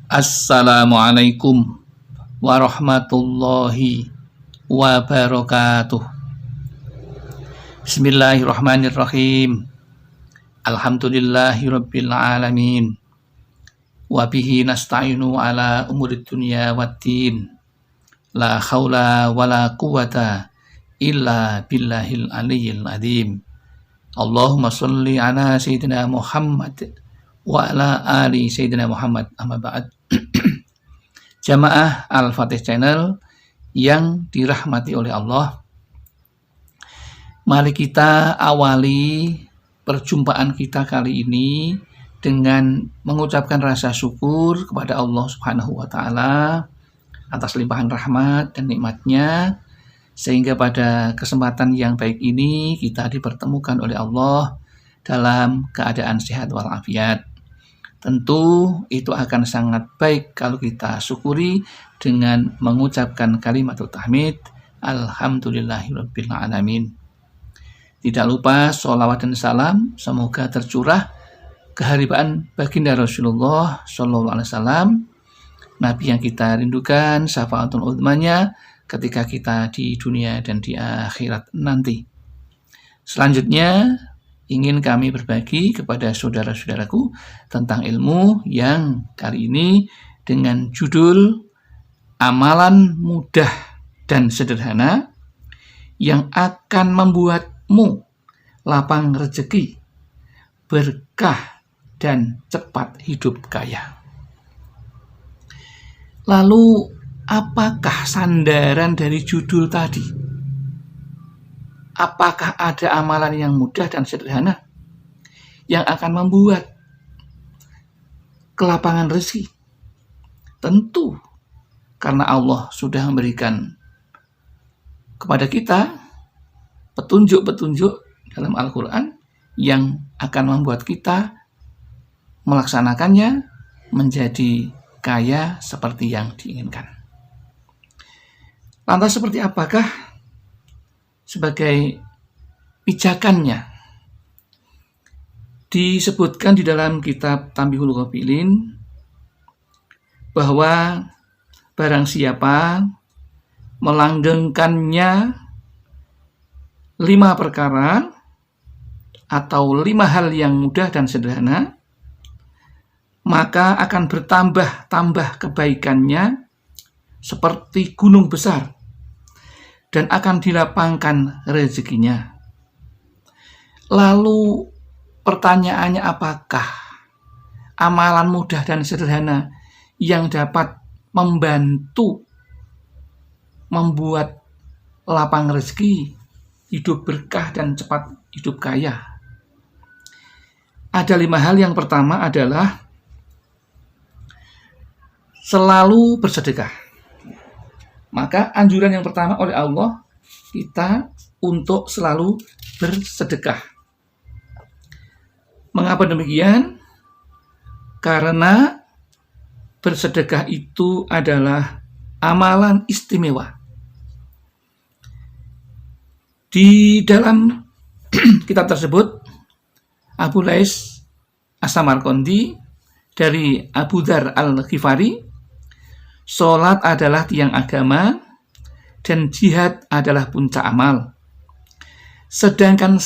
Assalamualaikum warahmatullahi wabarakatuh. Bismillahirrahmanirrahim. Alhamdulillahirabbil alamin. Wa bihi nasta'inu ala umurid dunya waddin. La haula wala quwata illa billahil aliyyil azim. Allahumma shalli ala sayyidina Muhammad wa ala ali sayyidina Muhammad. Amma ba'd. Jamaah Al-Fatih Channel yang dirahmati oleh Allah, mari kita awali perjumpaan kita kali ini dengan mengucapkan rasa syukur kepada Allah Subhanahu wa Ta'ala atas limpahan rahmat dan nikmatnya, sehingga pada kesempatan yang baik ini kita dipertemukan oleh Allah dalam keadaan sehat walafiat. Tentu itu akan sangat baik kalau kita syukuri dengan mengucapkan kalimat tahmid, alhamdulillahirabbil alamin. Tidak lupa sholawat dan salam semoga tercurah keharibaan baginda Rasulullah Shallallahu Alaihi Wasallam, Nabi yang kita rindukan, syafaatul uzmanya ketika kita di dunia dan di akhirat nanti. Selanjutnya ingin kami berbagi kepada saudara-saudaraku tentang ilmu yang kali ini dengan judul amalan mudah dan sederhana yang akan membuatmu lapang rezeki, berkah, dan cepat hidup kaya. Lalu, apakah sandaran dari judul tadi? Apakah ada amalan yang mudah dan sederhana yang akan membuat kelapangan rezeki? Tentu, karena Allah sudah memberikan kepada kita petunjuk-petunjuk dalam Al-Quran yang akan membuat kita melaksanakannya menjadi kaya seperti yang diinginkan. Lantas seperti apakah sebagai pijakannya? Disebutkan di dalam kitab Tanbihul Ghafilin bahwa barang siapa melanggengkannya 5 perkara atau 5 hal yang mudah dan sederhana, maka akan bertambah-tambah kebaikannya seperti gunung besar dan akan dilapangkan rezekinya. Lalu pertanyaannya, apakah amalan mudah dan sederhana yang dapat membantu membuat lapang rezeki, hidup berkah, dan cepat hidup kaya? Ada 5 hal. Yang pertama adalah selalu bersedekah. Maka anjuran yang pertama oleh Allah kita untuk selalu bersedekah. Mengapa demikian? Karena bersedekah itu adalah amalan istimewa. Di dalam kitab tersebut, Abu Lais As-Samarqandi dari Abu Dzar Al-Ghifari, sholat adalah tiang agama dan jihad adalah puncak amal. Sedangkan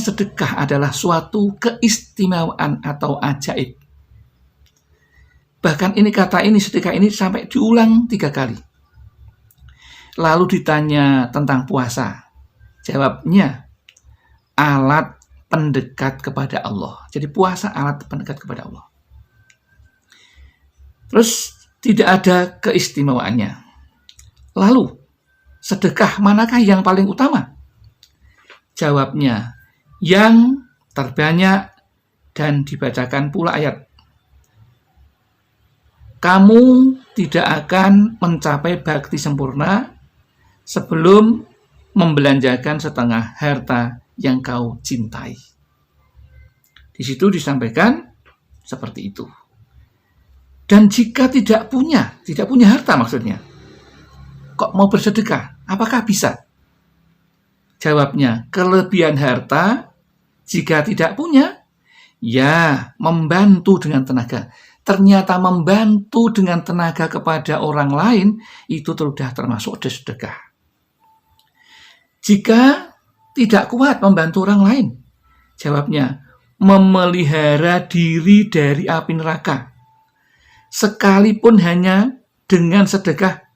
sedekah adalah suatu keistimewaan atau ajaib. Bahkan kata ini sedekah ini sampai diulang 3 kali. Lalu ditanya tentang puasa. Jawabnya, alat pendekat kepada Allah. Jadi puasa alat pendekat kepada Allah. Terus tidak ada keistimewaannya. Lalu, sedekah manakah yang paling utama? Jawabnya, yang terbanyak dan dibacakan pula ayat. Kamu tidak akan mencapai bakti sempurna sebelum membelanjakan setengah harta yang kau cintai. Di situ disampaikan seperti itu. Dan jika tidak punya harta maksudnya, kok mau bersedekah? Apakah bisa? Jawabnya, kelebihan harta jika tidak punya, Ya, membantu dengan tenaga. Ternyata membantu dengan tenaga kepada orang lain itu sudah termasuk sedekah. Jika tidak kuat membantu orang lain, jawabnya memelihara diri dari api neraka. Sekalipun hanya dengan sedekah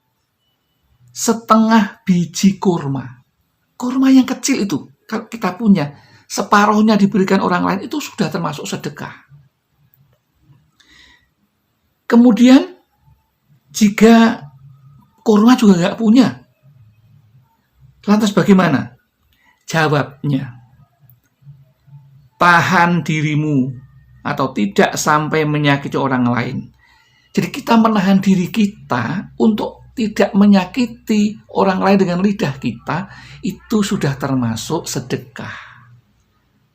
setengah biji kurma. Kurma yang kecil itu, kalau kita punya, separuhnya diberikan orang lain, itu sudah termasuk sedekah. Kemudian, jika kurma juga nggak punya, lantas bagaimana? Jawabnya, tahan dirimu atau tidak sampai menyakiti orang lain. Jadi kita menahan diri kita untuk tidak menyakiti orang lain dengan lidah kita, itu sudah termasuk sedekah.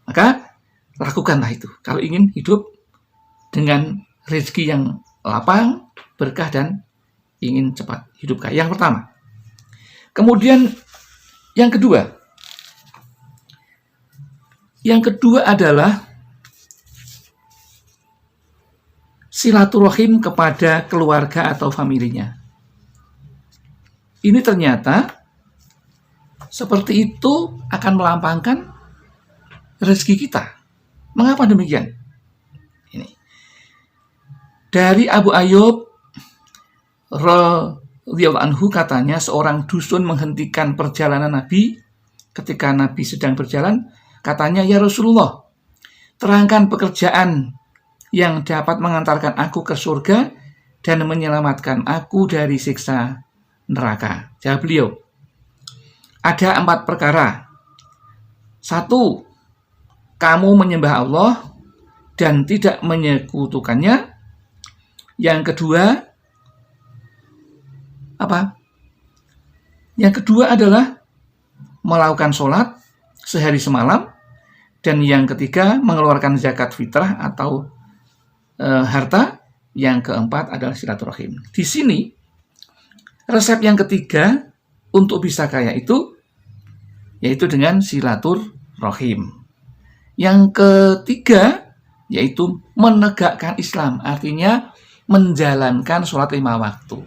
Maka lakukanlah itu kalau ingin hidup dengan rezeki yang lapang, berkah, dan ingin cepat hidup kaya. Yang pertama. Kemudian yang kedua. Yang kedua adalah silaturahim kepada keluarga atau familinya. Ini ternyata seperti itu akan melampangkan rezeki kita. Mengapa demikian? Ini dari Abu Ayyub radhiyallahu anhu, katanya seorang dusun menghentikan perjalanan Nabi. Ketika Nabi sedang berjalan, katanya, "Ya Rasulullah, terangkan pekerjaan yang dapat mengantarkan aku ke surga dan menyelamatkan aku dari siksa neraka." Jawab beliau, "Ada 4 perkara. 1, kamu menyembah Allah dan tidak menyekutukannya. Yang kedua, apa? Yang kedua adalah melakukan sholat sehari semalam. Dan yang ketiga, mengeluarkan zakat fitrah atau harta. Yang keempat adalah silaturahim." Di sini, resep yang ketiga untuk bisa kaya itu yaitu dengan silaturahim. Yang ketiga yaitu menegakkan Islam, artinya menjalankan sholat 5 waktu.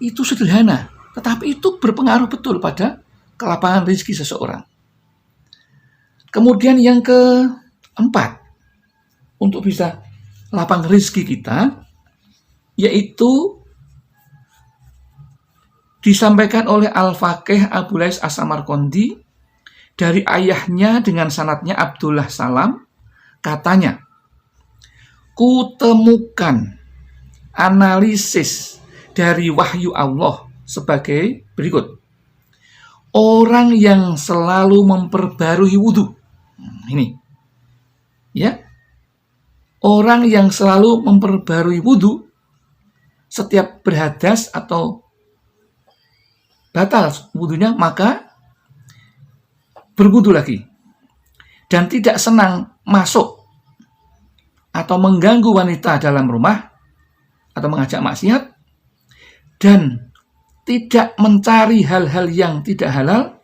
Itu sederhana, tetapi itu berpengaruh betul pada kelapangan rezeki seseorang. Kemudian yang keempat, untuk bisa lapang rezeki kita, yaitu disampaikan oleh Al-Faqih Abu Lais As-Samarqandi dari ayahnya dengan sanadnya Abdullah Salam, katanya, "Kutemukan analisis dari wahyu Allah sebagai berikut. Orang yang selalu memperbarui wudhu." Ini, ya, orang yang selalu memperbarui wudhu setiap berhadas atau batal wudhunya, maka berwudhu lagi dan tidak senang masuk atau mengganggu wanita dalam rumah atau mengajak maksiat dan tidak mencari hal-hal yang tidak halal,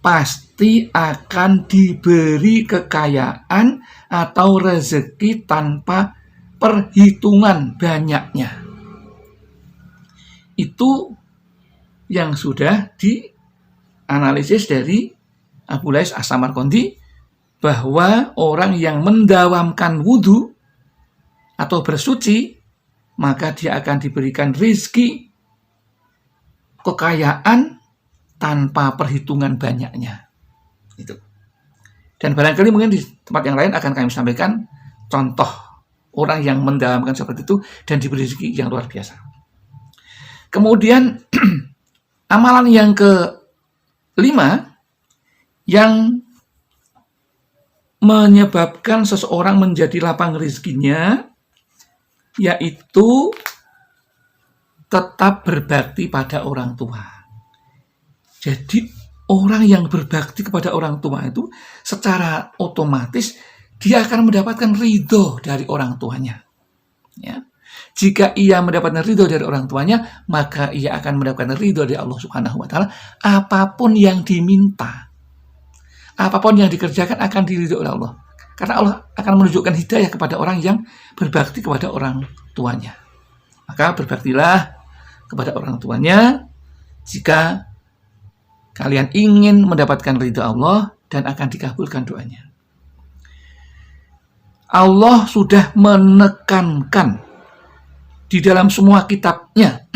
pasti akan diberi kekayaan atau rezeki tanpa perhitungan banyaknya. Itu yang sudah dianalisis dari Abu Lais As-Samarqandi, bahwa orang yang mendawamkan wudhu atau bersuci, maka dia akan diberikan rezeki, kekayaan tanpa perhitungan banyaknya. Itu. Dan barangkali mungkin di tempat yang lain akan kami sampaikan contoh orang yang mendawamkan seperti itu dan diberi rezeki yang luar biasa. Kemudian amalan yang kelima yang menyebabkan seseorang menjadi lapang rezekinya, yaitu tetap berbakti pada orang tua. Jadi orang yang berbakti kepada orang tua itu secara otomatis dia akan mendapatkan ridho dari orang tuanya. Ya. Jika ia mendapatkan ridho dari orang tuanya, maka ia akan mendapatkan ridho dari Allah Subhanahu wa Ta'ala. Apapun yang diminta, apapun yang dikerjakan akan diridhoi oleh Allah. Karena Allah akan menunjukkan hidayah kepada orang yang berbakti kepada orang tuanya. Maka berbaktilah kepada orang tuanya jika kalian ingin mendapatkan ridha Allah dan akan dikabulkan doanya. Allah sudah menekankan di dalam semua kitabnya,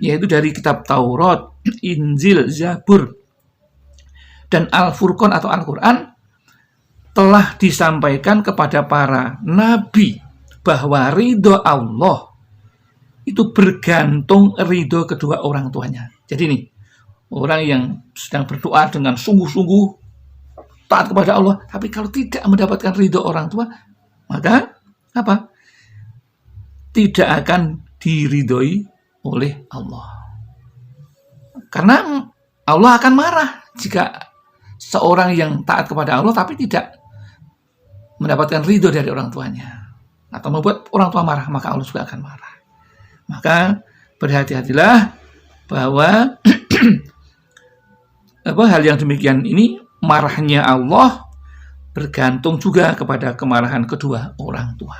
yaitu dari kitab Taurat, Injil, Zabur, dan Al-Furqan atau Al-Quran, telah disampaikan kepada para nabi bahwa ridho Allah itu bergantung ridho kedua orang tuanya. Jadi nih, orang yang sedang berdoa dengan sungguh-sungguh taat kepada Allah, tapi kalau tidak mendapatkan ridho orang tua, maka apa? Tidak akan diridhoi oleh Allah. Karena Allah akan marah jika seorang yang taat kepada Allah tapi tidak mendapatkan ridho dari orang tuanya atau membuat orang tua marah, maka Allah juga akan marah. Maka berhati-hatilah bahwa hal yang demikian ini, marahnya Allah bergantung juga kepada kemarahan kedua orang tua.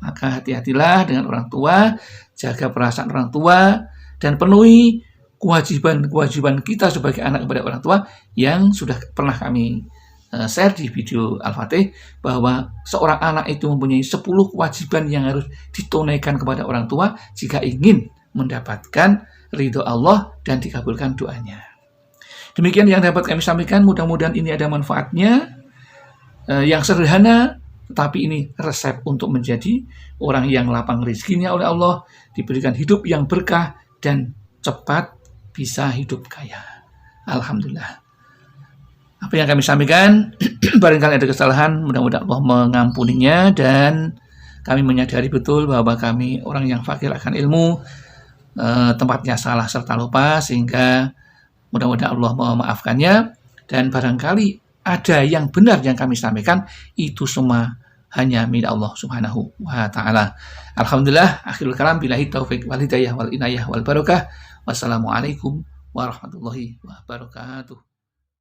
Maka hati-hatilah dengan orang tua, jaga perasaan orang tua, dan penuhi kewajiban-kewajiban kita sebagai anak kepada orang tua yang sudah pernah kami share di video Al-Fatih, bahwa seorang anak itu mempunyai 10 kewajiban yang harus ditunaikan kepada orang tua jika ingin mendapatkan ridho Allah dan dikabulkan doanya. Demikian yang dapat kami sampaikan, mudah-mudahan ini ada manfaatnya, yang sederhana, tetapi ini resep untuk menjadi orang yang lapang rezekinya oleh Allah, diberikan hidup yang berkah, dan cepat bisa hidup kaya. Alhamdulillah. Apa yang kami sampaikan, barangkali ada kesalahan, mudah-mudahan Allah mengampuninya, dan kami menyadari betul bahwa kami orang yang fakir akan ilmu, tempatnya salah serta lupa, sehingga mudah-mudahan Allah memaafkannya, dan barangkali ada yang benar yang kami sampaikan, itu semua hanya milik Allah Subhanahu wa Ta'ala. Alhamdulillah, akhirul kalam, billahi taufiq wal hidayah wal inayah wal barakah. Wassalamualaikum warahmatullahi wabarakatuh.